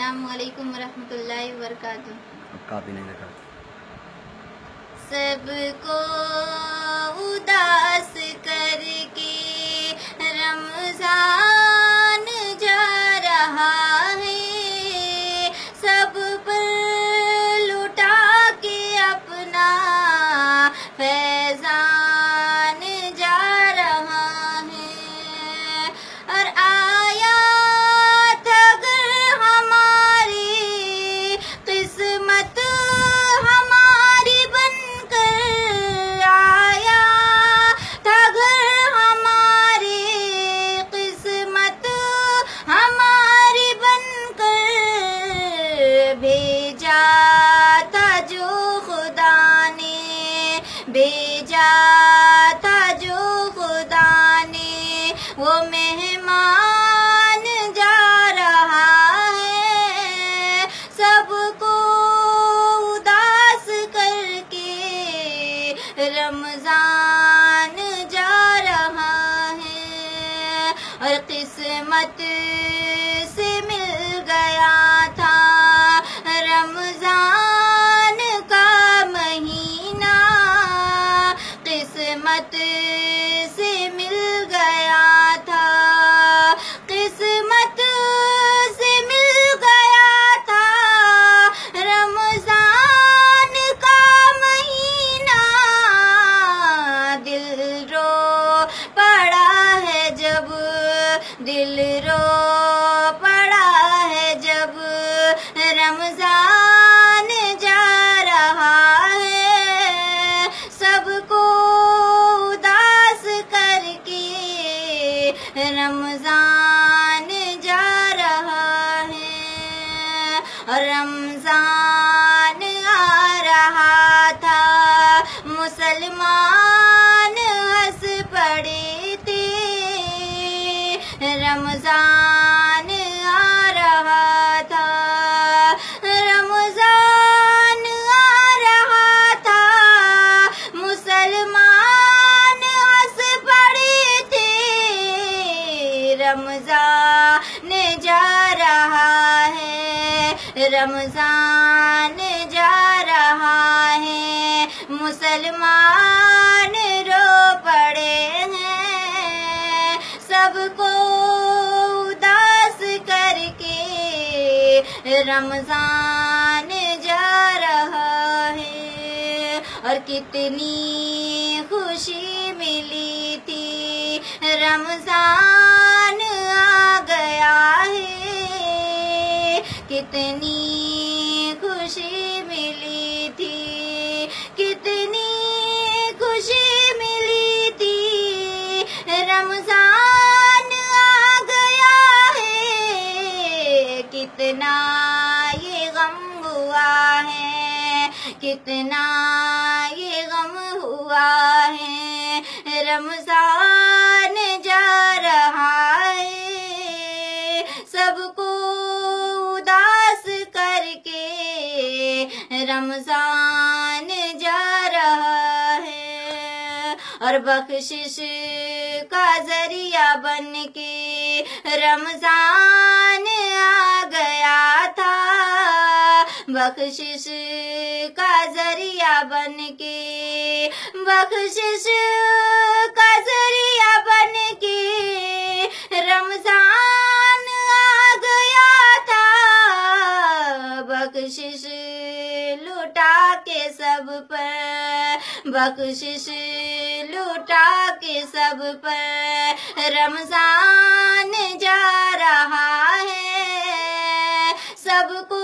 السلام علیکم ورحمۃ اللہ وبرکاتہ۔ اب کافی نہیں رکھا۔ سب کو اداس کر کے رمضان جا رہا ہے، سب پر لٹا کے اپنا فیضان جا رہا ہے، اور آیا تھا اگر ہماری قسمت ہماری بن کر، آیا تھا اگر ہماری قسمت ہماری بن کر، بھیجا تھا جو خدا نے، بھیجا تھا جو خدا نے، وہ مہمان جا رہا ہے، سب کو اداس کر کے رمضان جا رہا ہے، اور قسمت سے مل گیا تھا رمضان کا مہینہ، قسمت سے مل گیا تھا، قسمت سے مل گیا تھا رمضان کا مہینہ، دل رو پڑا ہے جب، دل رو پڑا ہے جب رمضان جا رہا ہے، سب کو اداس کر کے رمضان جا رہا ہے، اور رمضان آ رہا تھا، مسلمان ہنس پڑے تھے، رمضان آ رہا تھا، رمضان آ رہا تھا، مسلمان ہنس پڑے تھے، رمضان جا رہا ہے، رمضان جا رہا ہے، مسلمان رو پڑے ہیں، سب کو اداس کر کے رمضان جا رہا ہے، اور کتنی خوشی ملی تھی، رمضان آ گیا ہے، کتنی خوشی ملی تھی، کتنی خوشی ملی تھی، رمضان آ گیا ہے، کتنا یہ غم ہوا ہے، کتنا یہ غم ہوا ہے، رمضان جا رہا ہے، سب کو اداس کر کے رمضان جا رہا ہے، اور بخشش کا ذریعہ بن کے رمضان آ گیا تھا، بخشش کا ذریعہ بن کے، بخشش کا ذریعہ بن کے رمضان آ گیا تھا، بخشش لٹا کے سب پر، بخشش لٹا کے سب پر رمضان جا رہا ہے، سب کو